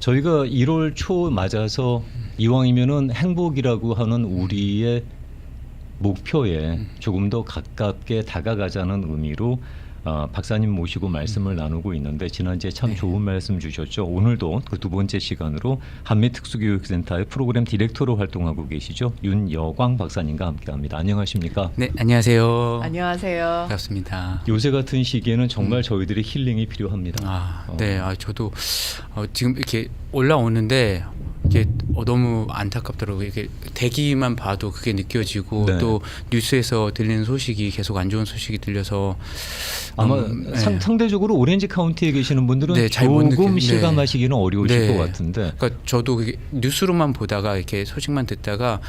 저희가 1월 초 맞아서 이왕이면은 행복이라고 하는 우리의 목표에 조금 더 가깝게 다가가자는 의미로 박사님 모시고 말씀을 나누고 있는데 지난주에 참 좋은 말씀 주셨죠. 오늘도 그 두 번째 시간으로 한미특수교육센터의 프로그램 디렉터로 활동하고 계시죠. 윤여광 박사님과 함께합니다. 안녕하십니까? 네, 안녕하세요. 안녕하세요. 반갑습니다. 요새 같은 시기에는 정말 저희들이 힐링이 필요합니다. 네, 저도 지금 이렇게 올라오는데 이게 너무 안타깝더라고요. 이게 대기만 봐도 그게 느껴지고 네. 또 뉴스에서 들리는 소식이 계속 안 좋은 소식이 들려서 아마 상대적으로 오렌지 카운티에 계시는 분들은 네, 잘 못 조금 느끼- 실감하시기는 어려우실 네. 것 같은데. 그러니까 저도 그게 뉴스로만 보다가 이렇게 소식만 듣다가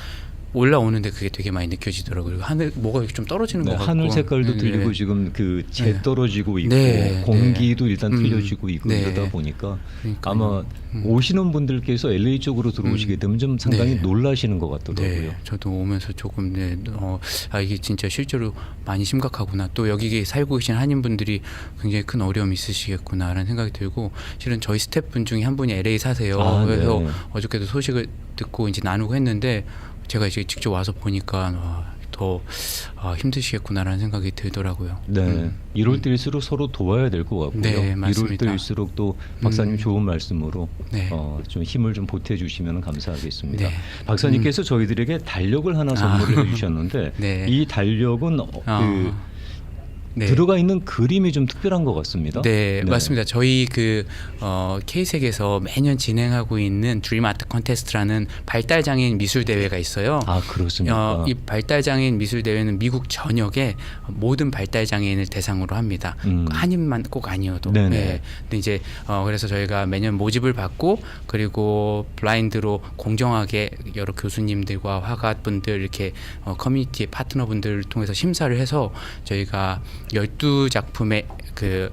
올라오는데 그게 되게 많이 느껴지더라고요. 하늘 뭐가 이렇게 좀 떨어지는 것 같고 하늘 색깔도 네, 들리고 네. 지금 그 재 떨어지고 있고 네, 공기도 일단 틀려지고 있고 네. 이러다 보니까 그러니까요. 아마 오시는 분들께서 LA 쪽으로 들어오시게 되면 좀 상당히 네. 놀라시는 것 같더라고요. 네, 저도 오면서 조금 이게 진짜 실제로 많이 심각하구나. 또 여기 살고 계신 한인분들이 굉장히 큰 어려움이 있으시겠구나라는 생각이 들고 실은 저희 스태프분 중에 한 분이 LA 사세요. 그래서 네. 어저께도 소식을 듣고 이제 나누고 했는데 제가 이제 직접 와서 보니까 더 힘드시겠구나라는 생각이 들더라고요. 네, 이럴 때일수록 서로 도와야 될 것 같고요. 네, 이럴 맞습니다. 때일수록 또 박사님 좋은 말씀으로 네. 좀 힘을 좀 보태주시면 감사하겠습니다. 네. 박사님께서 저희들에게 달력을 하나 선물을 해주셨는데 네. 이 달력은 네. 들어가 있는 그림이 좀 특별한 것 같습니다. 네, 맞습니다. 저희 K색에서 매년 진행하고 있는 드림 아트 컨테스트라는 발달 장애인 미술 대회가 있어요. 아, 그렇습니까? 이 발달 장애인 미술 대회는 미국 전역에 모든 발달 장애인을 대상으로 합니다. 한인만 꼭 아니어도. 네네. 네. 근데 이제 그래서 저희가 매년 모집을 받고 그리고 블라인드로 공정하게 여러 교수님들과 화가분들 이렇게 커뮤니티 파트너분들을 통해서 심사를 해서 저희가 12작품의 그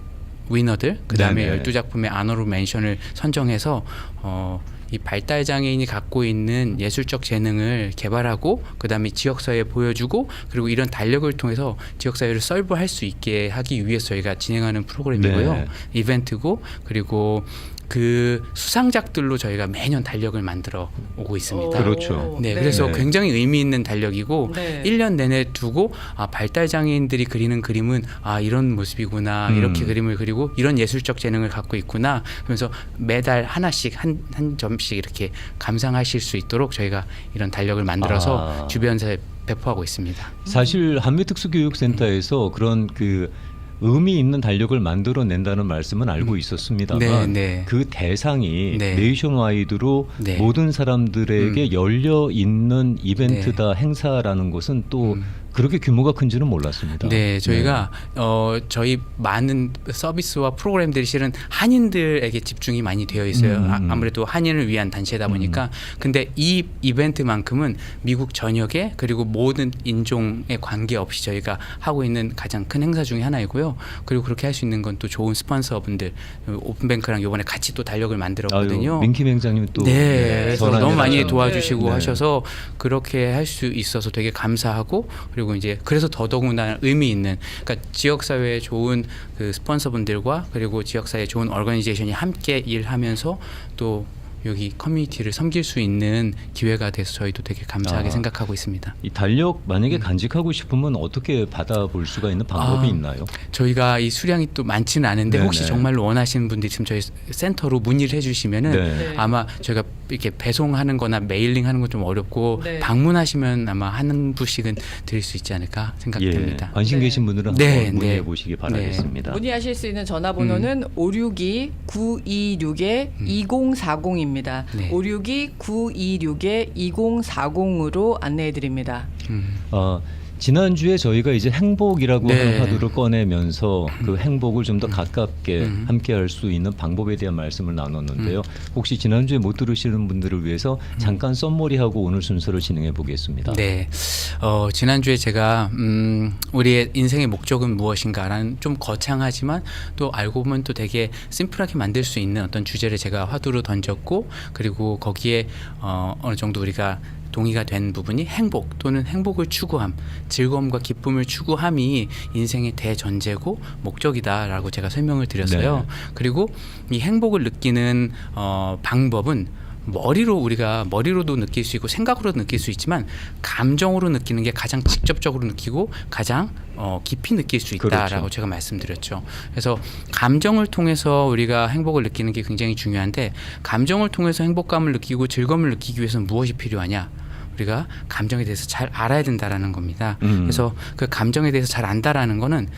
위너들 그다음에 네네. 12작품의 아너로 멘션을 선정해서 이 발달 장애인이 갖고 있는 예술적 재능을 개발하고 그다음에 지역사회에 보여주고 그리고 이런 달력을 통해서 지역사회를 설브할 수 있게 하기 위해서 저희가 진행하는 프로그램이고요. 네. 이벤트고 그리고 그 수상작들로 저희가 매년 달력을 만들어 오고 있습니다. 그렇죠. 네, 그래서 네. 굉장히 의미 있는 달력이고 네. 1년 내내 두고 발달 장애인들이 그리는 그림은 이런 모습이구나 이렇게 그림을 그리고 이런 예술적 재능을 갖고 있구나 그러면서 매달 하나씩 한 점씩 이렇게 감상하실 수 있도록 저희가 이런 달력을 만들어서 주변에 배포하고 있습니다. 사실 한미특수교육센터에서 그런 그 의미 있는 달력을 만들어낸다는 말씀은 알고 있었습니다만 네. 그 대상이 네. 네이션와이드로 네. 모든 사람들에게 열려 있는 이벤트다 행사라는 것은 또 그렇게 규모가 큰지는 몰랐습니다. 네, 저희가 저희 많은 서비스와 프로그램들이 실은 한인들에게 집중이 많이 되어 있어요. 아무래도 한인을 위한 단체다 보니까. 근데 이 이벤트만큼은 미국 전역에 그리고 모든 인종에 관계없이 저희가 하고 있는 가장 큰 행사 중에 하나이고요. 그리고 그렇게 할 수 있는 건 또 좋은 스폰서분들 오픈뱅크랑 이번에 같이 또 달력을 만들었거든요. 민키 맹장님 또 그래서 전화를 너무 많이 하셨는데. 도와주시고 네. 하셔서 그렇게 할 수 있어서 되게 감사하고 그리고 이제 그래서 더더군다나 의미 있는 그러니까 지역 사회에 좋은 그 스폰서분들과 그리고 지역 사회에 좋은 오거니제이션이 함께 일하면서 또 여기 커뮤니티를 섬길 수 있는 기회가 돼서 저희도 되게 감사하게 생각하고 있습니다. 이 달력 만약에 간직하고 싶으면 어떻게 받아볼 수가 있는 방법이 있나요? 저희가 이 수량이 또 많지는 않은데 네네. 혹시 정말로 원하시는 분들이 지금 저희 센터로 문의를 해주시면은 네. 아마 저희가 이렇게 배송하는 거나 메일링하는 건 좀 어렵고 네. 방문하시면 아마 한 부씩은 드릴 수 있지 않을까 생각됩니다. 관심 네. 계신 분들은 네, 한번 문의해 네. 보시기 바라겠습니다. 문의하실 수 있는 전화번호는 562-926-2040입니다. 네. 562-926-2040으로 안내해 드립니다. 지난주에 저희가 이제 행복이라고 네. 하는 화두를 꺼내면서 그 행복을 좀 더 가깝게 함께 할 수 있는 방법에 대한 말씀을 나눴는데요. 혹시 지난주에 못 들으시는 분들을 위해서 잠깐 썸머리하고 오늘 순서를 진행해 보겠습니다. 네, 지난주에 제가 우리의 인생의 목적은 무엇인가라는 좀 거창하지만 또 알고 보면 또 되게 심플하게 만들 수 있는 어떤 주제를 제가 화두로 던졌고 그리고 거기에 어느 정도 우리가 동의가 된 부분이 행복 또는 행복을 추구함, 즐거움과 기쁨을 추구함이 인생의 대전제고 목적이다라고 제가 설명을 드렸어요. 네. 그리고 이 행복을 느끼는 방법은 머리로도 느낄 수 있고 생각으로도 느낄 수 있지만 감정으로 느끼는 게 가장 직접적으로 느끼고 가장 깊이 느낄 수 있다라고 그렇죠. 제가 말씀드렸죠. 그래서 감정을 통해서 우리가 행복을 느끼는 게 굉장히 중요한데 감정을 통해서 행복감을 느끼고 즐거움을 느끼기 위해서는 무엇이 필요하냐? 우리가 감정에 대해서 잘 알아야 된다라는 겁니다. 그래서 그 감정에 대해서 잘 안다라는 거는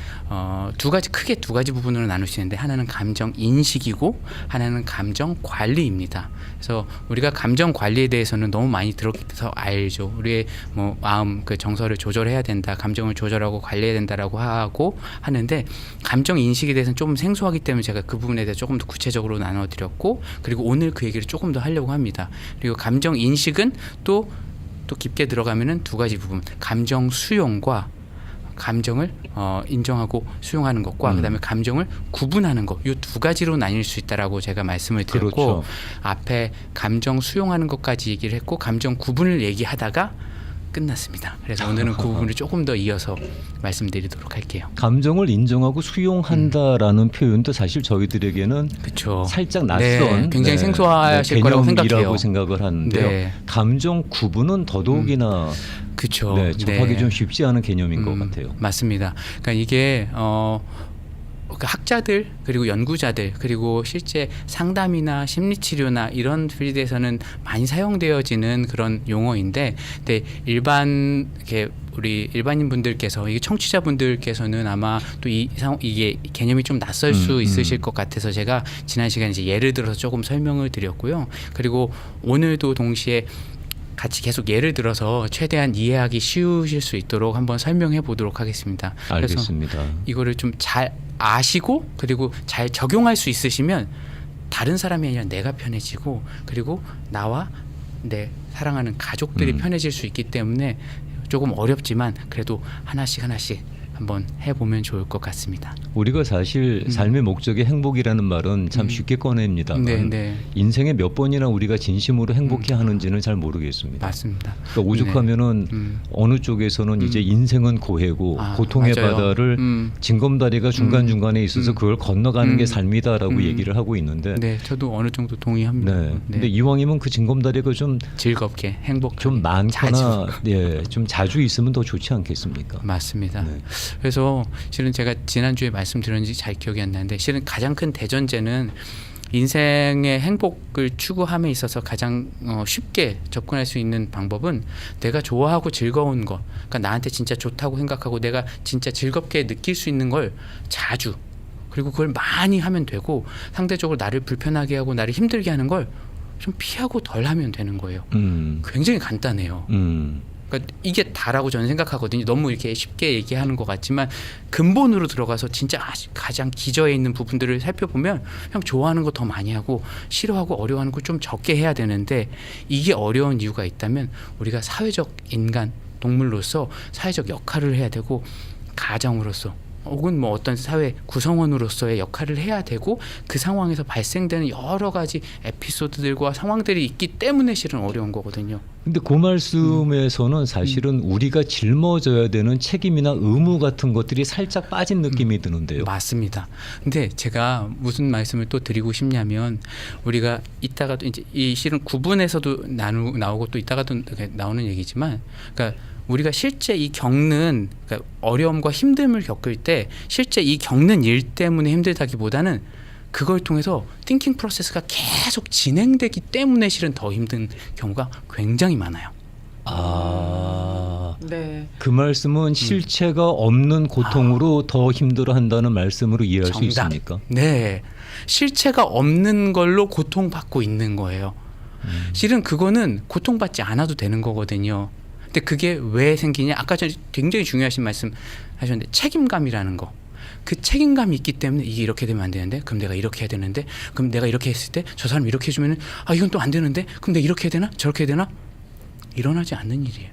크게 두 가지 부분으로 나눌 수 있는데 하나는 감정 인식이고 하나는 감정 관리입니다. 그래서 우리가 감정 관리에 대해서는 너무 많이 들어서 알죠. 우리의 뭐 마음 그 정서를 조절해야 된다, 감정을 조절하고 관리해야 된다라고 하고 하는데 감정 인식에 대해서는 조금 생소하기 때문에 제가 그 부분에 대해서 조금 더 구체적으로 나눠드렸고 그리고 오늘 그 얘기를 조금 더 하려고 합니다. 그리고 감정 인식은 또 깊게 들어가면은 두 가지 부분, 감정 수용과 감정을 인정하고 수용하는 것과 그다음에 감정을 구분하는 것, 이 두 가지로 나뉠 수 있다라고 제가 말씀을 드렸고 그렇죠. 앞에 감정 수용하는 것까지 얘기를 했고 감정 구분을 얘기하다가 끝났습니다. 그래서 오늘은 그 부분을 조금 더 이어서 말씀드리도록 할게요. 감정을 인정하고 수용한다라는 표현도 사실 저희들에게는 그렇죠. 살짝 낯선 굉장히 생소하실 거라고 개념이라고 생각해요. 생각을 하는데요. 네. 감정 구분은 더더욱이나 그렇죠. 접하기 좀 쉽지 않은 개념인 것 같아요. 맞습니다. 그러니까 이게 그 학자들 그리고 연구자들 그리고 실제 상담이나 심리치료나 이런 필드에서는 많이 사용되어지는 그런 용어인데, 근데 우리 일반인 분들께서 이게 청취자분들께서는 아마 또 이게 개념이 좀 낯설 수 있으실 것 같아서 제가 지난 시간에 이제 예를 들어서 조금 설명을 드렸고요. 그리고 오늘도 동시에 같이 계속 예를 들어서 최대한 이해하기 쉬우실 수 있도록 한번 설명해 보도록 하겠습니다. 알겠습니다. 그래서 이거를 좀 잘 아시고 그리고 잘 적용할 수 있으시면 다른 사람이 아니라 내가 편해지고 그리고 나와 내 사랑하는 가족들이 편해질 수 있기 때문에 조금 어렵지만 그래도 하나씩 한번 해보면 좋을 것 같습니다. 우리가 사실 삶의 목적이 행복이라는 말은 참 쉽게 꺼냅니다만 네. 인생에 몇 번이나 우리가 진심으로 행복해 하는지는 잘 모르겠습니다. 맞습니다. 그러니까 오죽하면은 어느 쪽에서는 이제 인생은 고해고 고통의 맞아요. 바다를 징검다리가 중간중간에 있어서 그걸 건너가는 게 삶이다라고 얘기를 하고 있는데 네, 저도 어느 정도 동의합니다. 네. 근데 이왕이면 그 징검다리가 좀 즐겁게 행복하게 좀 많거나 자주. 좀 자주 있으면 더 좋지 않겠습니까? 맞습니다. 네. 그래서 실은 제가 지난주에 말씀드렸는지 잘 기억이 안 나는데 실은 가장 큰 대전제는 인생의 행복을 추구함에 있어서 가장 쉽게 접근할 수 있는 방법은 내가 좋아하고 즐거운 것, 그러니까 나한테 진짜 좋다고 생각하고 내가 진짜 즐겁게 느낄 수 있는 걸 자주 그리고 그걸 많이 하면 되고 상대적으로 나를 불편하게 하고 나를 힘들게 하는 걸 좀 피하고 덜 하면 되는 거예요. 굉장히 간단해요. 그러니까 이게 다라고 저는 생각하거든요. 너무 이렇게 쉽게 얘기하는 것 같지만 근본으로 들어가서 진짜 가장 기저에 있는 부분들을 살펴보면 그냥 좋아하는 거 더 많이 하고 싫어하고 어려워하는 거 좀 적게 해야 되는데 이게 어려운 이유가 있다면 우리가 사회적 인간, 동물로서 사회적 역할을 해야 되고 가정으로서 혹은 뭐 어떤 사회 구성원으로서의 역할을 해야 되고 그 상황에서 발생되는 여러 가지 에피소드들과 상황들이 있기 때문에 실은 어려운 거거든요. 근데 그 말씀에서는 사실은 우리가 жил머져야 되는 책임이나 의무 같은 것들이 살짝 빠진 느낌이 드는데요. 맞습니다. 근데 제가 무슨 말씀을 또 드리고 싶냐면 우리가 이따가도 이제 이 실은 구분에서도 나오고 또 이따가도 나오는 얘기지만 그러니까 우리가 실제 이 겪는 그러니까 어려움과 힘듦을 겪을 때 실제 이 겪는 일 때문에 힘들다기보다는 그걸 통해서 띵킹 프로세스가 계속 진행되기 때문에 실은 더 힘든 경우가 굉장히 많아요. 네. 그 말씀은 실체가 없는 고통으로 더 힘들어한다는 말씀으로 이해할 수 있습니까? 네, 실체가 없는 걸로 고통받고 있는 거예요. 실은 그거는 고통받지 않아도 되는 거거든요. 근데 그게 왜 생기냐? 아까 전에 굉장히 중요하신 말씀 하셨는데 책임감이라는 거. 그 책임감이 있기 때문에 이게 이렇게 되면 안 되는데 그럼 내가 이렇게 해야 되는데 그럼 내가 이렇게 했을 때 저 사람 이렇게 해주면 이건 또 안 되는데 그럼 내가 이렇게 해야 되나 저렇게 해야 되나 일어나지 않는 일이에요.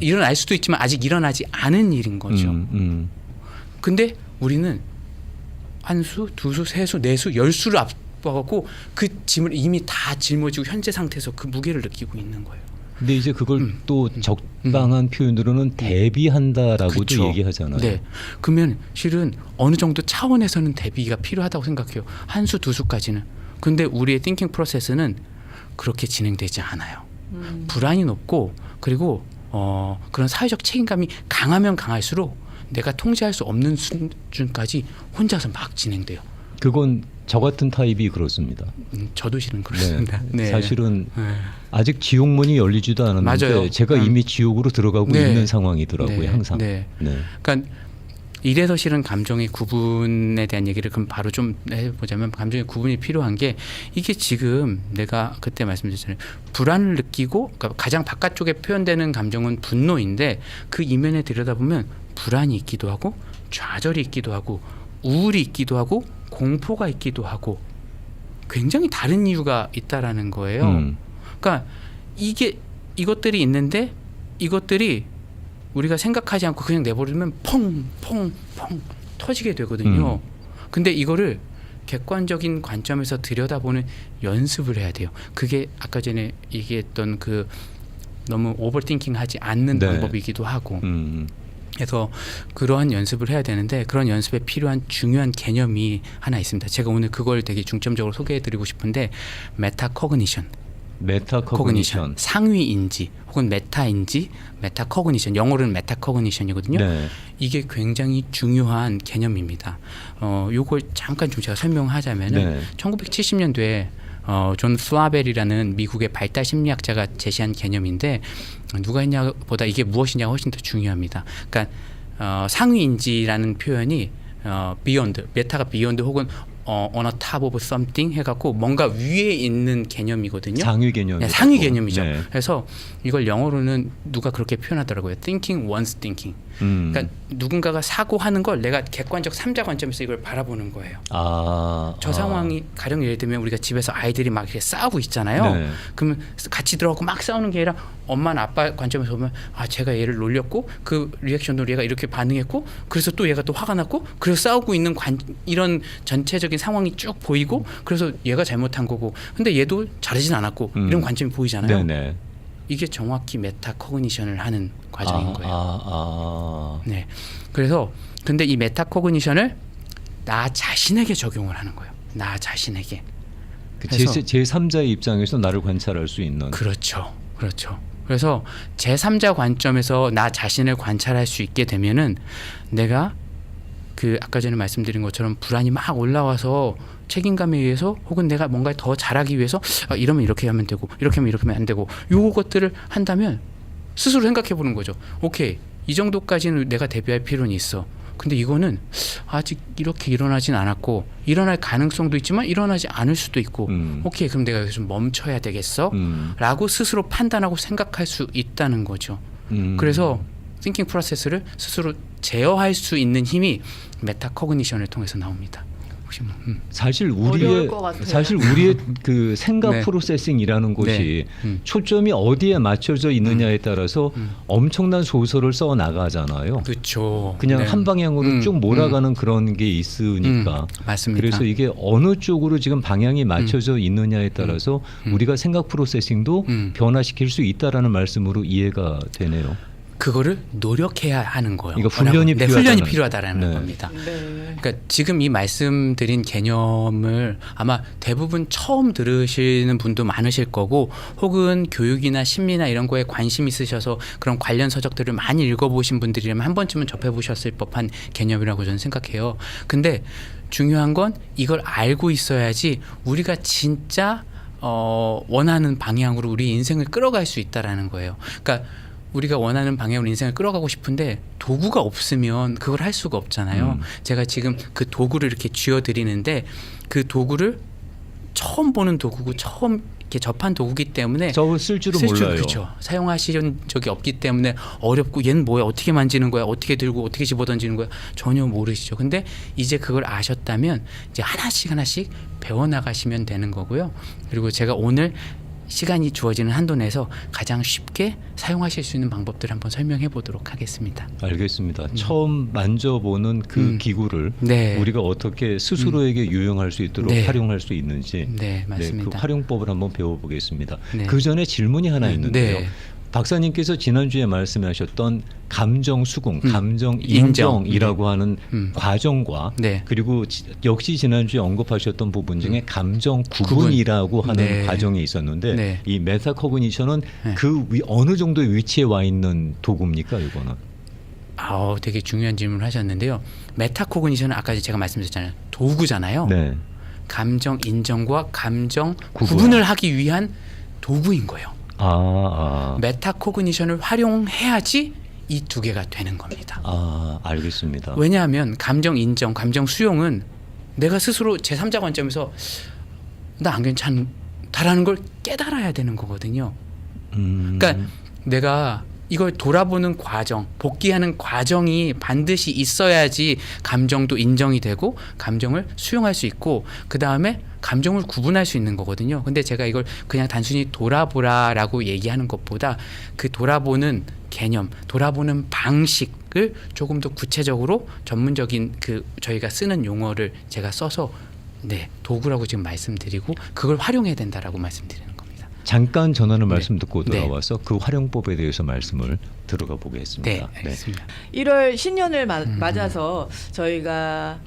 일어날 수도 있지만 아직 일어나지 않은 일인 거죠. 근데 우리는 한 수, 두 수, 세 수, 네 수, 10수를 앞서갖고 그 짐을 이미 다 짊어지고 현재 상태에서 그 무게를 느끼고 있는 거예요. 근데 이제 그걸 또 적당한 표현으로는 대비한다라고도 그쵸. 얘기하잖아요. 네. 그러면 실은 어느 정도 차원에서는 대비가 필요하다고 생각해요. 한 수, 두 수까지는. 근데 우리의 띵킹 프로세스는 그렇게 진행되지 않아요. 불안이 높고 그리고 그런 사회적 책임감이 강하면 강할수록 내가 통제할 수 없는 수준까지 혼자서 막 진행돼요. 그건 저 같은 타입이 그렇습니다. 저도 실은 그렇습니다. 네. 네. 사실은 네. 아직 지옥문이 열리지도 않았는데 맞아요. 제가 이미 지옥으로 들어가고 네. 있는 상황이더라고요. 네. 항상. 네. 네. 그러니까 이래서 실은 감정의 구분에 대한 얘기를 그럼 바로 좀 해보자면 감정의 구분이 필요한 게 이게 지금 내가 그때 말씀드렸잖아요. 불안을 느끼고 그러니까 가장 바깥쪽에 표현되는 감정은 분노인데 그 이면에 들여다보면 불안이 있기도 하고 좌절이 있기도 하고 우울이 있기도 하고 공포가 있기도 하고 굉장히 다른 이유가 있다라는 거예요. 그러니까 이것들이 있는데 이것들이 우리가 생각하지 않고 그냥 내버리면 펑펑펑 터지게 되거든요. 근데 이거를 객관적인 관점에서 들여다보는 연습을 해야 돼요. 그게 아까 전에 얘기했던 그 너무 오버띵킹하지 않는 네. 방법이기도 하고 그래서 그러한 연습을 해야 되는데 그런 연습에 필요한 중요한 개념이 하나 있습니다. 제가 오늘 그걸 되게 중점적으로 소개해드리고 싶은데 메타코그니션. 메타코그니션. 상위 인지 혹은 메타 인지, 메타코그니션. 영어로는 메타코그니션이거든요. 네. 이게 굉장히 중요한 개념입니다. 요걸 잠깐 좀 제가 설명하자면은 네. 1970년도에 존 플라벨이라는 미국의 발달 심리학자가 제시한 개념인데 누가 했냐보다 이게 무엇이냐가 훨씬 더 중요합니다. 그러니까 상위 인지라는 표현이 beyond, 메타가 beyond 혹은 on a top of something 해갖고 뭔가 위에 있는 개념이거든요. 상위 개념. 네, 상위 개념이죠. 네. 그래서 이걸 영어로는 누가 그렇게 표현하더라고요. Thinking one's thinking. 그러니까 누군가가 사고하는 걸 내가 객관적 3자 관점에서 이걸 바라보는 거예요. 저 상황이 가령 예를 들면 우리가 집에서 아이들이 막 이렇게 싸우고 있잖아요. 네. 그러면 같이 들어가고 막 싸우는 게 아니라 엄마나 아빠 관점에서 보면 제가 얘를 놀렸고 그 리액션으로 얘가 이렇게 반응했고 그래서 또 얘가 또 화가 났고 그래서 싸우고 있는 이런 전체적인 상황이 쭉 보이고 그래서 얘가 잘못한 거고 근데 얘도 잘하진 않았고 이런 관점이 보이잖아요. 네네. 이게 정확히 메타코그니션을 하는 과정인 거예요. 네. 그래서 근데 이 메타코그니션을 나 자신에게 적용을 하는 거예요. 나 자신에게. 제3자의 입장에서 나를 관찰할 수 있는. 그렇죠. 그렇죠. 그래서 제3자 관점에서 나 자신을 관찰할 수 있게 되면은 내가 그 아까 전에 말씀드린 것처럼 불안이 막 올라와서 책임감에 의해서 혹은 내가 뭔가 더 잘하기 위해서 이러면 이렇게 하면 되고 이렇게 하면 이렇게 하면 안 되고 요것들을 한다면 스스로 생각해 보는 거죠. 오케이. 이 정도까지는 내가 대비할 필요는 있어. 근데 이거는 아직 이렇게 일어나진 않았고 일어날 가능성도 있지만 일어나지 않을 수도 있고 오케이. 그럼 내가 여기서 좀 멈춰야 되겠어? 라고 스스로 판단하고 생각할 수 있다는 거죠. 그래서 띵킹 프로세스를 스스로 제어할 수 있는 힘이 메타코그니션을 통해서 나옵니다. 혹시 사실 어려울 것 같아요. 우리의 그 생각 네. 프로세싱이라는 것이 네. 초점이 어디에 맞춰져 있느냐에 따라서 엄청난 소설을 써 나가잖아요. 그렇죠. 그냥 네. 한 방향으로 쭉 몰아가는 그런 게 있으니까. 맞습니다. 그래서 이게 어느 쪽으로 지금 방향이 맞춰져 있느냐에 따라서 우리가 생각 프로세싱도 변화시킬 수 있다라는 말씀으로 이해가 되네요. 그거를 노력해야 하는 거예요. 그러니까 훈련이 네, 필요하다는- 훈련이 필요하다라는 네. 겁니다. 네. 그러니까 지금 이 말씀드린 개념을 아마 대부분 처음 들으시는 분도 많으실 거고 혹은 교육이나 심리나 이런 거에 관심 있으셔서 그런 관련 서적들을 많이 읽어보신 분들이라면 한 번쯤은 접해보셨을 법한 개념이라고 저는 생각해요. 근데 중요한 건 이걸 알고 있어야지 우리가 진짜 원하는 방향으로 우리 인생을 끌어갈 수 있다라는 거예요. 그러니까 우리가 원하는 방향으로 인생을 끌어가고 싶은데 도구가 없으면 그걸 할 수가 없잖아요. 제가 지금 그 도구를 이렇게 쥐어드리는데 그 도구를 처음 보는 도구고 처음 이렇게 접한 도구기 때문에 저 쓸 줄은 몰라요. 그렇죠. 사용하신 적이 없기 때문에 어렵고 얘는 뭐야 어떻게 만지는 거야 어떻게 들고 어떻게 집어던지는 거야 전혀 모르시죠. 근데 이제 그걸 아셨다면 이제 하나씩 배워나가시면 되는 거고요. 그리고 제가 오늘 시간이 주어지는 한도 내에서 가장 쉽게 사용하실 수 있는 방법들을 한번 설명해 보도록 하겠습니다. 알겠습니다. 처음 만져보는 그 기구를 네. 우리가 어떻게 스스로에게 유용할 수 있도록 네. 활용할 수 있는지 네, 맞습니다. 그 활용법을 한번 배워보겠습니다. 네. 그 전에 질문이 하나 있는데요. 네. 박사님께서 지난주에 말씀하셨던 감정 수긍, 감정 인정. 인정이라고 하는 음. 과정과 네. 그리고 역시 지난주에 언급하셨던 부분 중에 감정 구분이라고 하는 네. 과정이 있었는데 네. 이 메타코그니션은 네. 그 어느 정도의 위치에 와 있는 도구입니까, 이거는? 되게 중요한 질문을 하셨는데요. 메타코그니션은 아까 제가 말씀드렸잖아요. 도구잖아요. 네. 감정 인정과 감정 구분. 구분을 하기 위한 도구인 거예요. 메타코그니션을 활용해야지 이 두 개가 되는 겁니다. 알겠습니다. 왜냐하면 감정 인정, 감정 수용은 내가 스스로 제3자 관점에서 나 안 괜찮다라는 걸 깨달아야 되는 거거든요. 그러니까 내가 이걸 돌아보는 과정, 복귀하는 과정이 반드시 있어야지 감정도 인정이 되고 감정을 수용할 수 있고 그 다음에 감정을 구분할 수 있는 거거든요. 근데 제가 이걸 그냥 단순히 돌아보라라고 얘기하는 것보다 그 돌아보는 개념, 돌아보는 방식을 조금 더 구체적으로 전문적인 그 저희가 쓰는 용어를 제가 써서 도구라고 지금 말씀드리고 그걸 활용해야 된다라고 말씀드리는 겁니다. 잠깐 전하는 네. 말씀 듣고 네. 돌아와서 그 활용법에 대해서 말씀을 들어가 보겠습니다. 네, 알겠습니다. 1월 신년을 맞아서 저희가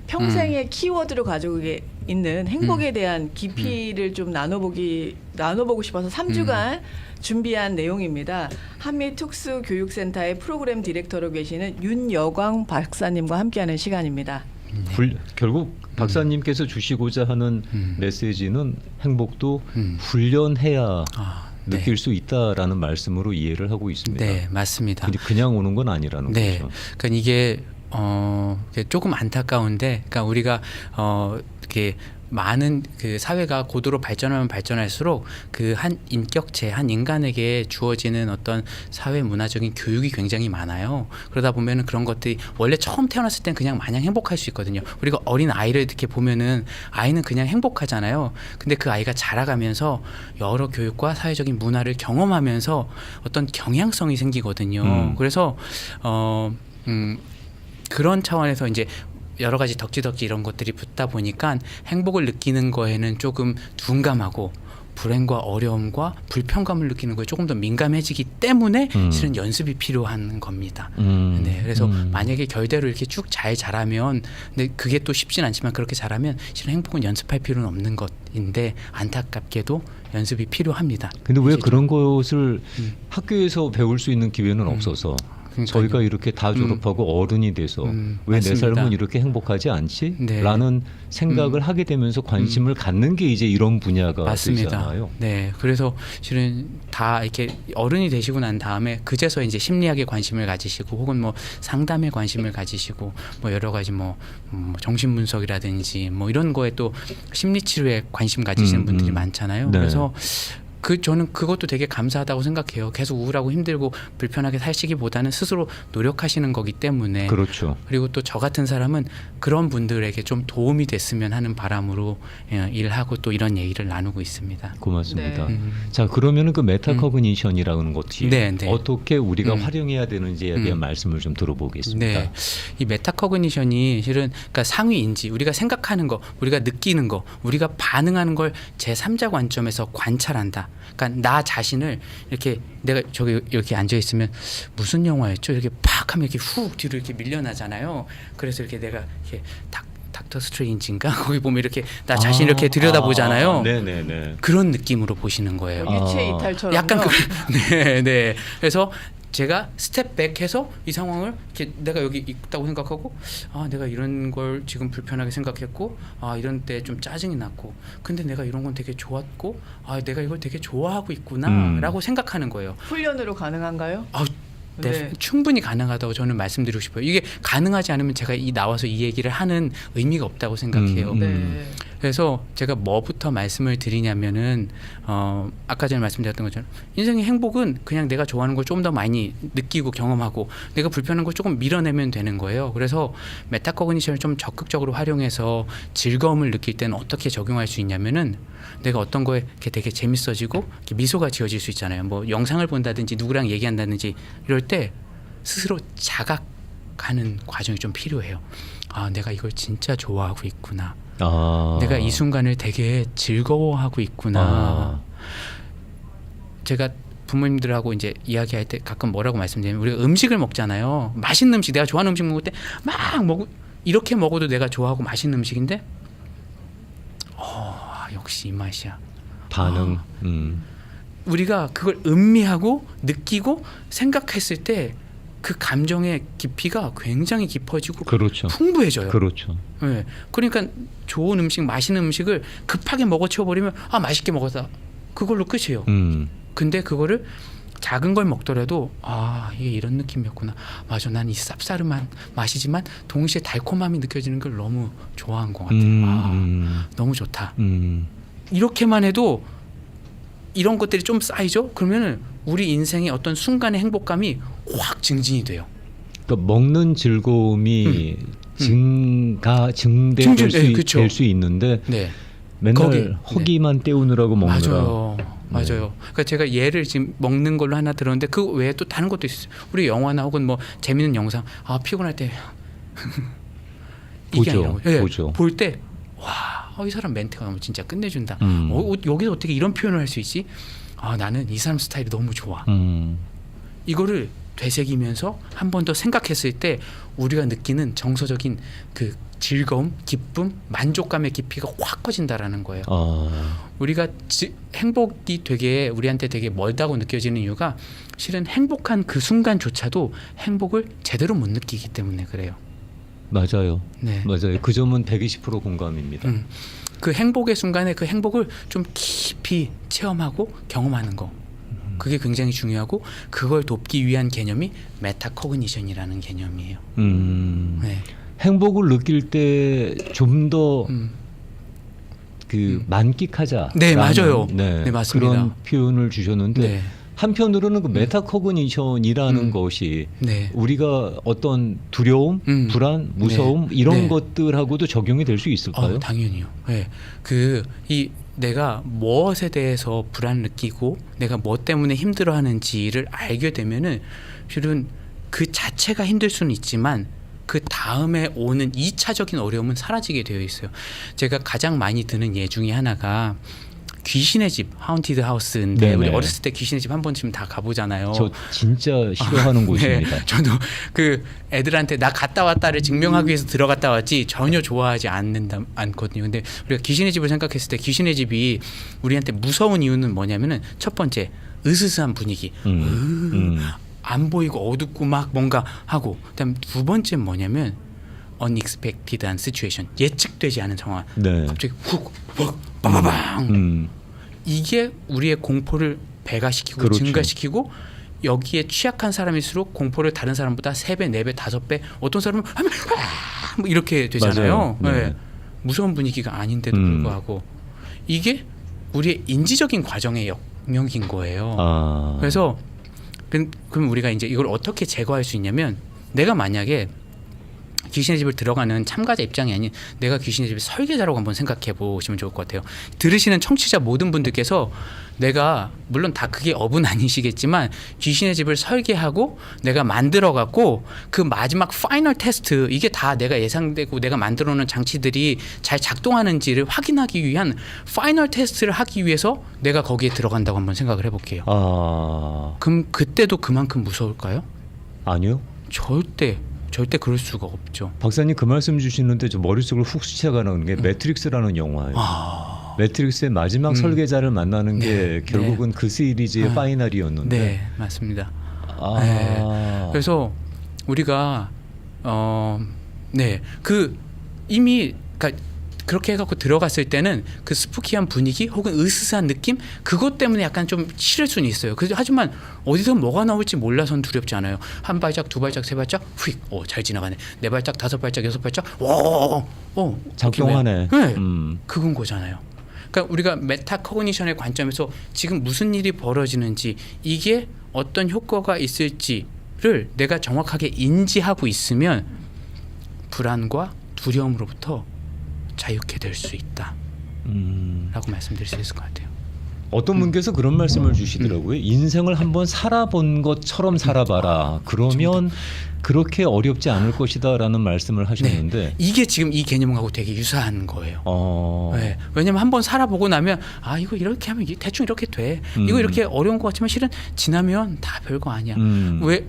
평생의 키워드로 가지고 있는 행복에 대한 깊이를 좀 나눠보고 싶어서 3주간 준비한 내용입니다. 한미특수교육센터의 프로그램 디렉터로 계시는 윤여광 박사님과 함께하는 시간입니다. 결국 박사님께서 주시고자 하는 메시지는 행복도 훈련해야 느낄 수 있다라는 말씀으로 이해를 하고 있습니다. 네, 맞습니다. 근데 그냥 오는 건 아니라는 네, 거죠. 그러니까 이게 조금 안타까운데, 그러니까 우리가 이렇게 많은 그 사회가 고도로 발전하면 발전할수록 그 한 인격체, 한 인간에게 주어지는 어떤 사회 문화적인 교육이 굉장히 많아요. 그러다 보면은 그런 것들이 원래 처음 태어났을 땐 그냥 마냥 행복할 수 있거든요. 우리가 어린 아이를 이렇게 보면은 아이는 그냥 행복하잖아요. 근데 그 아이가 자라가면서 여러 교육과 사회적인 문화를 경험하면서 어떤 경향성이 생기거든요. 그래서 그런 차원에서 이제 여러 가지 덕지덕지 이런 것들이 붙다 보니까 행복을 느끼는 거에는 조금 둔감하고 불행과 어려움과 불편감을 느끼는 거에 조금 더 민감해지기 때문에 실은 연습이 필요한 겁니다. 네, 그래서 만약에 결대로 이렇게 쭉 잘 자라면, 근데 그게 또 쉽진 않지만 그렇게 자라면 실은 행복은 연습할 필요는 없는 것인데 안타깝게도 연습이 필요합니다. 근데 왜 그런 것을 학교에서 배울 수 있는 기회는 없어서 그러니까요. 저희가 이렇게 다 졸업하고 어른이 돼서 왜 내 맞습니다. 삶은 이렇게 행복하지 않지? 네. 라는 생각을 하게 되면서 관심을 갖는 게 이제 이런 분야가 맞습니다. 되잖아요. 네, 그래서 실은 다 이렇게 어른이 되시고 난 다음에 그제서 이제 심리학에 관심을 가지시고 혹은 뭐 상담에 관심을 가지시고 뭐 여러 가지 뭐 정신 분석이라든지 뭐 이런 거에 또 심리 치료에 관심 가지시는 분들이 많잖아요. 네. 그래서 저는 그것도 되게 감사하다고 생각해요. 계속 우울하고 힘들고 불편하게 사시기보다는 스스로 노력하시는 거기 때문에. 그렇죠. 그리고 또 저 같은 사람은 그런 분들에게 좀 도움이 됐으면 하는 바람으로 일하고 또 이런 얘기를 나누고 있습니다. 고맙습니다. 네. 자, 그러면은 그 메타코그니션이라는 것이 네, 네. 어떻게 우리가 활용해야 되는지에 대한 말씀을 좀 들어보겠습니다. 네, 이 메타코그니션이 실은 그러니까 상위 인지, 우리가 생각하는 거, 우리가 느끼는 거, 우리가 반응하는 걸 제3자 관점에서 관찰한다. 그러니까 나 자신을 이렇게 내가 저기 이렇게 앉아 있으면 무슨 영화였죠? 이렇게 팍 하면 이렇게 훅 뒤로 이렇게 밀려나잖아요. 그래서 이렇게 내가 이렇게 닥터 스트레인지인가 거기 보면 이렇게 나 자신 이렇게 들여다보잖아요. 네네네. 그런 느낌으로 보시는 거예요. 유체 이탈처럼. 약간 네. 그래서 제가 스텝백해서 이 상황을 이렇게 내가 여기 있다고 생각하고 내가 이런 걸 지금 불편하게 생각했고 이런 때 좀 짜증이 났고 근데 내가 이런 건 되게 좋았고 내가 이걸 되게 좋아하고 있구나라고 생각하는 거예요. 훈련으로 가능한가요? 네. 충분히 가능하다고 저는 말씀드리고 싶어요. 이게 가능하지 않으면 제가 나와서 이 얘기를 하는 의미가 없다고 생각해요. 네. 그래서 제가 뭐부터 말씀을 드리냐면은 아까 전에 말씀드렸던 것처럼 인생의 행복은 그냥 내가 좋아하는 걸 좀 더 많이 느끼고 경험하고 내가 불편한 걸 조금 밀어내면 되는 거예요. 그래서 메타코그니션을 좀 적극적으로 활용해서 즐거움을 느낄 때는 어떻게 적용할 수 있냐면은 내가 어떤 거에 이렇게 되게 재밌어지고 이렇게 미소가 지어질 수 있잖아요. 뭐 영상을 본다든지 누구랑 얘기한다든지 이럴 때 스스로 자각하는 과정이 좀 필요해요. 아, 내가 이걸 진짜 좋아하고 있구나. 내가 이 순간을 되게 즐거워하고 있구나. 제가 부모님들하고 이제 이야기할 때 가끔 뭐라고 말씀드리면 우리가 음식을 먹잖아요. 맛있는 음식, 내가 좋아하는 음식 먹을 때 막 먹고 이렇게 먹어도 내가 좋아하고 맛있는 음식인데 역시 이 맛이야. 반응. 우리가 그걸 음미하고 느끼고 생각했을 때 그 감정의 깊이가 굉장히 깊어지고 그렇죠. 풍부해져요. 그렇죠. 네. 그러니까 좋은 음식, 맛있는 음식을 급하게 먹어 치워버리면 아 맛있게 먹었다. 그걸로 끝이에요. 근데 그거를 작은 걸 먹더라도 아 이게 이런 느낌이었구나. 맞아, 난 이 쌉싸름한 맛이지만 동시에 달콤함이 느껴지는 걸 너무 좋아한 것 같아요. 너무 좋다. 이렇게만 해도 이런 것들이 좀 쌓이죠. 그러면은 우리 인생의 어떤 순간의 행복감이 확 증진이 돼요. 그러니까 먹는 즐거움이 증대될 수 있는데 네. 맨날 허기만 때우느라고 먹느라. 맞아요. 그러니까 제가 예를 지금 먹는 걸로 하나 들었는데 그 외에 또 다른 것도 있어요. 우리 영화나 혹은 뭐 재밌는 영상, 아 피곤할 때 이게 아니라고. 보죠. 볼 때 와, 이 사람 멘트가 너무 진짜 끝내준다. 여기서 어떻게 이런 표현을 할 수 있지? 아, 나는 이 사람 스타일이 너무 좋아. 이거를 되새기면서 한 번 더 생각했을 때 우리가 느끼는 정서적인 그 즐거움, 기쁨, 만족감의 깊이가 확 커진다라는 거예요. 우리가 행복이 되게 우리한테 되게 멀다고 느껴지는 이유가 실은 행복한 그 순간조차도 행복을 제대로 못 느끼기 때문에 그래요. 맞아요. 네. 맞아요. 그 점은 120% 공감입니다. 그 행복의 순간에 그 행복을 좀 깊이 체험하고 경험하는 거. 그게 굉장히 중요하고 그걸 돕기 위한 개념이 메타코그니션이라는 개념이에요. 네. 행복을 느낄 때 좀 더 만끽하자. 네, 맞아요. 네, 맞습니다. 그런 표현을 주셨는데 네. 한편으로는 그 메타코그니션이라는 것이 우리가 어떤 두려움, 불안, 무서움 이런 것들하고도 적용이 될 수 있을까요? 당연히요. 네. 내가 무엇에 대해서 불안을 느끼고 내가 뭐 때문에 힘들어하는지를 알게 되면은 실은 그 자체가 힘들 수는 있지만 그 다음에 오는 2차적인 어려움은 사라지게 되어 있어요. 제가 가장 많이 드는 예 중에 하나가 귀신의 집, 하운티드 하우스인데 네네. 우리 어렸을 때 귀신의 집 한 번쯤 다 가보잖아요. 저 진짜 싫어하는 곳입니다. 네, 저도 그 애들한테 나 갔다 왔다를 증명하기 위해서 들어갔다 왔지 전혀 좋아하지 않거든요. 근데 우리가 귀신의 집을 생각했을 때 귀신의 집이 우리한테 무서운 이유는 뭐냐면은 첫 번째 으스스한 분위기, 안 보이고 어둡고 막 뭔가 하고, 그다음 두 번째 뭐냐면 unexpected한 situation, 예측되지 않은 상황. 네. 갑자기 훅 빵빵빵. 이게 우리의 공포를 배가시키고 그렇죠. 증가시키고 여기에 취약한 사람일수록 공포를 다른 사람보다 3배, 4배, 5배, 어떤 사람은 하면 뭐 이렇게 되잖아요. 맞아요. 네. 네. 무서운 분위기가 아닌데도 불구하고 이게 우리의 인지적인 과정의 영역인 거예요. 그래서 그럼 우리가 이제 이걸 어떻게 제거할 수 있냐면, 내가 만약에 귀신의 집을 들어가는 참가자 입장이 아닌 내가 귀신의 집의 설계자라고 한번 생각해 보시면 좋을 것 같아요. 들으시는 청취자 모든 분들께서 내가 물론 다 그게 업은 아니시겠지만 귀신의 집을 설계하고 내가 만들어 갖고 그 마지막 파이널 테스트, 이게 다 내가 예상되고 내가 만들어 놓은 장치들이 잘 작동하는지를 확인하기 위한 파이널 테스트를 하기 위해서 내가 거기에 들어간다고 한번 생각을 해볼게요. 그럼 그때도 그만큼 무서울까요? 아니요. 절대 그럴 수가 없죠. 박사님 그 말씀 주시는데 저 머릿속으로 훅 스쳐가는 게 매트릭스라는 영화예요. 매트릭스의 마지막 설계자를 만나는 게 결국은 그 시리즈의 파이널이었는데. 네, 맞습니다. 네. 그래서 우리가 그 이미 그러니까 그렇게 해갖고 들어갔을 때는 그 스푸키한 분위기 혹은 으스스한 느낌 그것 때문에 약간 좀 싫을 수는 있어요. 하지만 어디서 뭐가 나올지 몰라서는 두렵지 않아요. 한 발짝, 두 발짝, 세 발짝, 휙, 잘 지나가네. 네 발짝, 다섯 발짝, 여섯 발짝, 작동하네. 네, 그건 거잖아요. 그러니까 우리가 메타코그니션의 관점에서 지금 무슨 일이 벌어지는지 이게 어떤 효과가 있을지를 내가 정확하게 인지하고 있으면 불안과 두려움으로부터 자유케 될 수 있다 라고 말씀드릴 수 있을 것 같아요. 어떤 분께서 그런 말씀을 주시더라고요. 인생을 한번 살아본 것처럼 살아봐라. 그러면 그렇게 어렵지 않을 것이다라는 말씀을 하셨는데 네. 이게 지금 이 개념하고 되게 유사한 거예요. 네. 왜냐면 한번 살아보고 나면 이거 이렇게 하면 대충 이렇게 돼. 이거 이렇게 어려운 것 같지만 실은 지나면 다 별거 아니야. 왜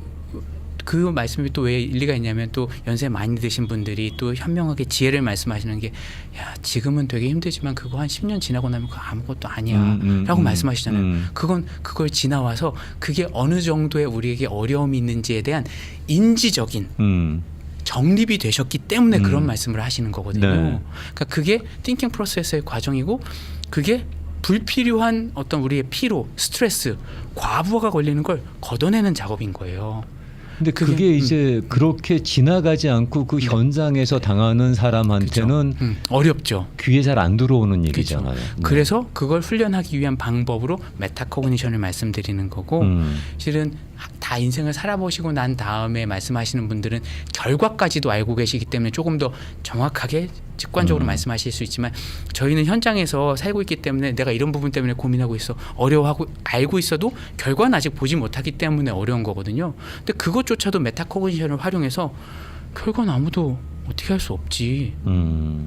그 말씀이 또 왜 일리가 있냐면 또 연세 많이 드신 분들이 또 현명하게 지혜를 말씀하시는 게 야 지금은 되게 힘들지만 그거 한 10년 지나고 나면 그거 아무것도 아니야 라고 말씀하시잖아요. 그걸 지나와서 그게 어느 정도의 우리에게 어려움이 있는지에 대한 인지적인 정립이 되셨기 때문에 그런 말씀을 하시는 거거든요. 네. 그러니까 그게 띵킹 프로세스의 과정이고 그게 불필요한 어떤 우리의 피로, 스트레스, 과부하가 걸리는 걸 걷어내는 작업인 거예요. 근데 그게 이제 그렇게 지나가지 않고 그 현장에서 당하는 사람한테는 어렵죠. 귀에 잘 안 들어오는 얘기잖아요. 네. 그래서 그걸 훈련하기 위한 방법으로 메타코그니션을 말씀드리는 거고 실은 다 인생을 살아보시고 난 다음에 말씀하시는 분들은 결과까지도 알고 계시기 때문에 조금 더 정확하게 직관적으로 말씀하실 수 있지만 저희는 현장에서 살고 있기 때문에 내가 이런 부분 때문에 고민하고 있어 어려워하고 알고 있어도 결과는 아직 보지 못하기 때문에 어려운 거거든요. 근데 그것조차도 메타코그니션을 활용해서 결과는 아무도 어떻게 할 수 없지.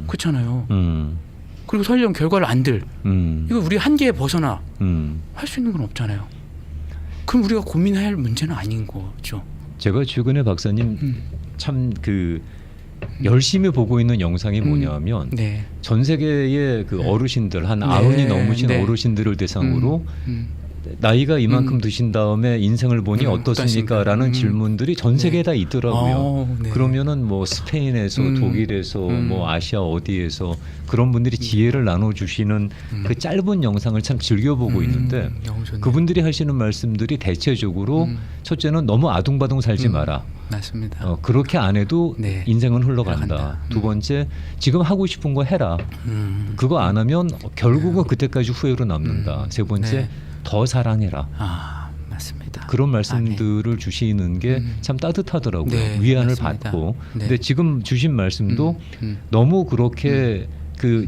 그렇잖아요. 그리고 설령 결과를 안 들. 이거 우리 한계에 벗어나 할 수 있는 건 없잖아요. 그럼 우리가 고민해야 할 문제는 아닌 거죠. 제가 최근에 박사님 참 열심히 보고 있는 영상이 뭐냐면 네. 전 세계의 그 어르신들 한 90이 넘으신 어르신들을 대상으로 나이가 이만큼 드신 다음에 인생을 보니 어떻습니까라는 질문들이 전 세계에 다 있더라고요. 네. 그러면은 뭐 스페인에서 독일에서 뭐 아시아 어디에서 그런 분들이 지혜를 나눠 주시는 그 짧은 영상을 참 즐겨 보고 있는데 그분들이 하시는 말씀들이 대체적으로 첫째는 너무 아둥바둥 살지 마라. 맞습니다. 그렇게 안 해도 네. 인생은 흘러간다. 두 번째, 지금 하고 싶은 거 해라. 그거 안 하면 결국은 그때까지 후회로 남는다. 세 번째, 네. 더 사랑해라. 맞습니다. 그런 말씀들을 주시는 게 참 따뜻하더라고요. 네, 위안을 맞습니다. 받고. 네. 근데 지금 주신 말씀도 너무 그렇게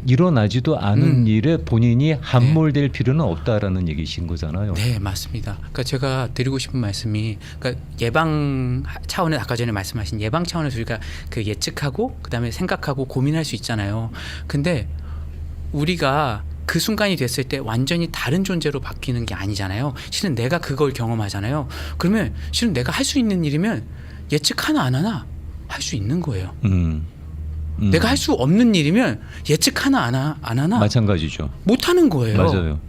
일어나지도 않은 일에 본인이 함몰될 필요는 없다라는 얘기신 거잖아요. 네, 맞습니다. 그러니까 제가 드리고 싶은 말씀이 그러니까 예방 차원에 아까 전에 말씀하신 예방 차원에서 우리가 예측하고 그다음에 생각하고 고민할 수 있잖아요. 근데 우리가 그 순간이 됐을 때 완전히 다른 존재로 바뀌는 게 아니잖아요. 실은 내가 그걸 경험하잖아요. 그러면 실은 내가 할 수 있는 일이면 예측 하나 안 하나 할 수 있는 거예요. 내가 할 수 없는 일이면 예측 하나 안 하나 마찬가지죠. 못 하는 거예요. 맞아요.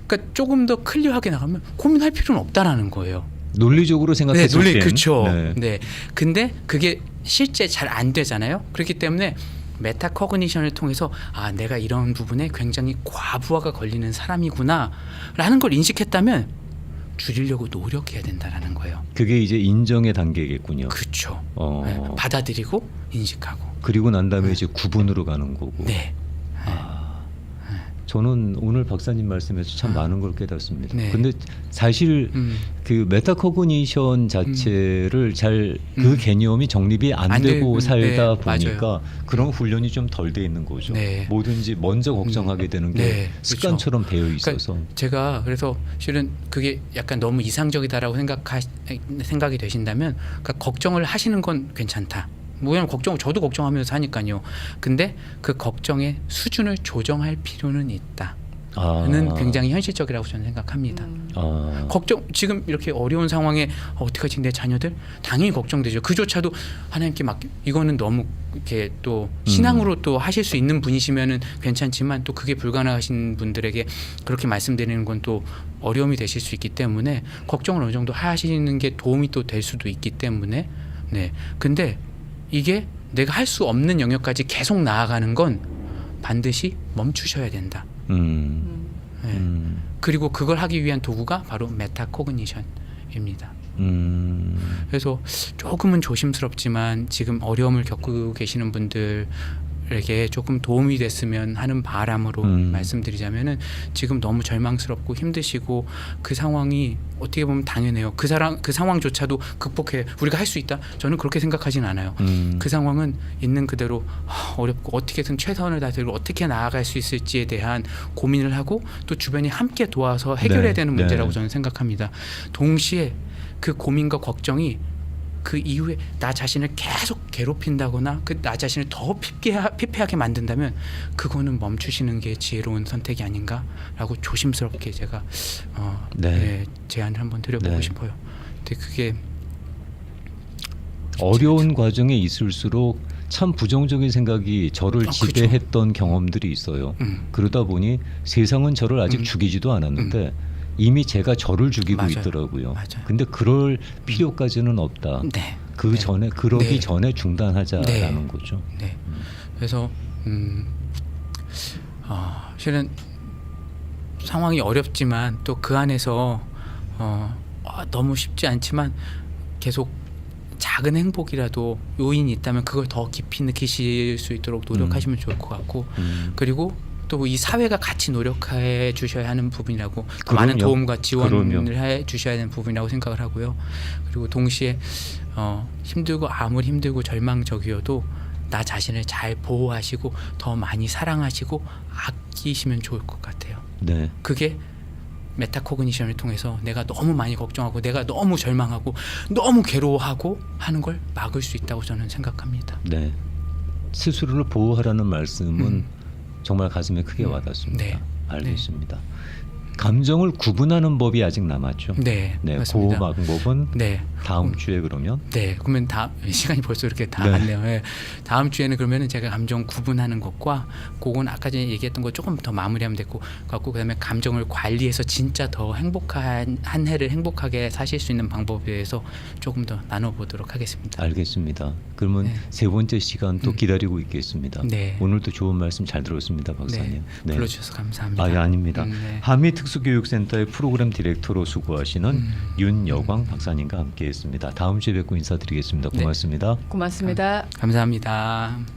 그러니까 조금 더 클리어하게 나가면 고민할 필요는 없다라는 거예요. 논리적으로 생각했을 때. 그렇죠. 네. 네. 근데 그게 실제 잘 안 되잖아요. 그렇기 때문에 메타코그니션을 통해서 내가 이런 부분에 굉장히 과부하가 걸리는 사람이구나라는 걸 인식했다면 줄이려고 노력해야 된다라는 거예요. 그게 이제 인정의 단계겠군요. 그렇죠. 네. 받아들이고 인식하고. 그리고 난 다음에 이제 구분으로 가는 거고. 네. 저는 오늘 박사님 말씀에서 참 많은 걸 깨닫습니다. 네. 근데 사실 그 메타코그니션 자체를 잘 그 개념이 정립이 안 되고 살다 보니까 맞아요. 그런 훈련이 좀 덜 돼 있는 거죠. 네. 뭐든지 먼저 걱정하게 되는 게 네. 습관처럼 배어 있어서. 그러니까 제가 그래서 실은 그게 약간 너무 이상적이다라고 생각이 되신다면 그러니까 걱정을 하시는 건 괜찮다. 뭐냐면 저도 걱정하면서 사니까요. 근데 그 걱정의 수준을 조정할 필요는 있다는 굉장히 현실적이라고 저는 생각합니다. 걱정 지금 이렇게 어려운 상황에 어떡하지 내 자녀들 당연히 걱정되죠. 그조차도 하나님께 이거는 너무 이렇게 또 신앙으로 또 하실 수 있는 분이시면은 괜찮지만 또 그게 불가능하신 분들에게 그렇게 말씀드리는 건 또 어려움이 되실 수 있기 때문에 걱정을 어느 정도 하시는 게 도움이 또 될 수도 있기 때문에 근데 이게 내가 할 수 없는 영역까지 계속 나아가는 건 반드시 멈추셔야 된다. 음. 네. 음. 그리고 그걸 하기 위한 도구가 바로 메타코그니션입니다. 그래서 조금은 조심스럽지만 지금 어려움을 겪고 계시는 분들에게 조금 도움이 됐으면 하는 바람으로 말씀드리자면은 지금 너무 절망스럽고 힘드시고 그 상황이 어떻게 보면 당연해요. 그 상황조차도 극복해 우리가 할 수 있다. 저는 그렇게 생각하진 않아요. 그 상황은 있는 그대로 어렵고 어떻게든 최선을 다하고 어떻게 나아갈 수 있을지에 대한 고민을 하고 또 주변이 함께 도와서 해결해야 네, 되는 문제라고 네. 저는 생각합니다. 동시에 그 고민과 걱정이 그 이후에 나 자신을 계속 괴롭힌다거나 그 나 자신을 더 피폐하게 만든다면 그거는 멈추시는 게 지혜로운 선택이 아닌가라고 조심스럽게 제가 네. 제안을 한번 드려보고 네. 싶어요. 근데 그게 어려운 과정에 있을수록 참 부정적인 생각이 저를 지배했던 경험들이 있어요. 그러다 보니 세상은 저를 아직 죽이지도 않았는데 이미 제가 저를 죽이고 맞아요. 있더라고요. 맞아요. 근데 그럴 필요까지는 없다. 네. 그 네. 전에 그러기 네. 전에 중단하자라는 네. 거죠. 네. 그래서 실은 상황이 어렵지만 또 그 안에서 너무 쉽지 않지만 계속 작은 행복이라도 요인이 있다면 그걸 더 깊이 느끼실 수 있도록 노력하시면 좋을 것 같고 그리고 또 이 사회가 같이 노력해 주셔야 하는 부분이라고 많은 그럼요. 도움과 지원을 그럼요. 해 주셔야 되는 부분이라고 생각을 하고요. 그리고 동시에 힘들고 아무리 힘들고 절망적이어도 나 자신을 잘 보호하시고 더 많이 사랑하시고 아끼시면 좋을 것 같아요. 네. 그게 메타코그니션을 통해서 내가 너무 많이 걱정하고 내가 너무 절망하고 너무 괴로워하고 하는 걸 막을 수 있다고 저는 생각합니다. 네. 스스로를 보호하라는 말씀은 정말 가슴에 크게 와닿습니다. 네. 알겠습니다. 감정을 구분하는 법이 아직 남았죠. 네, 네, 그 맞습니다. 방법은 네. 다음 주에 그러면 네, 그러면 시간이 벌써 이렇게 다 네. 갔네요. 네. 다음 주에는 그러면은 제가 감정 구분하는 것과 그건 아까 전에 얘기했던 거 조금 더 마무리하면 될 것 같고 그다음에 감정을 관리해서 진짜 더 행복한 한 해를 행복하게 사실 수 있는 방법에 대해서 조금 더 나눠보도록 하겠습니다. 알겠습니다. 그러면 네. 세 번째 시간 또 기다리고 있겠습니다. 네. 오늘도 좋은 말씀 잘 들었습니다, 박사님. 네, 불러주셔서 감사합니다. 아, 예, 아닙니다. 네. 한미특수교육센터의 프로그램 디렉터로 수고하시는 윤여광 박사님과 함께했습니다. 다음 주에 뵙고 인사드리겠습니다. 네. 고맙습니다. 고맙습니다. 감사합니다.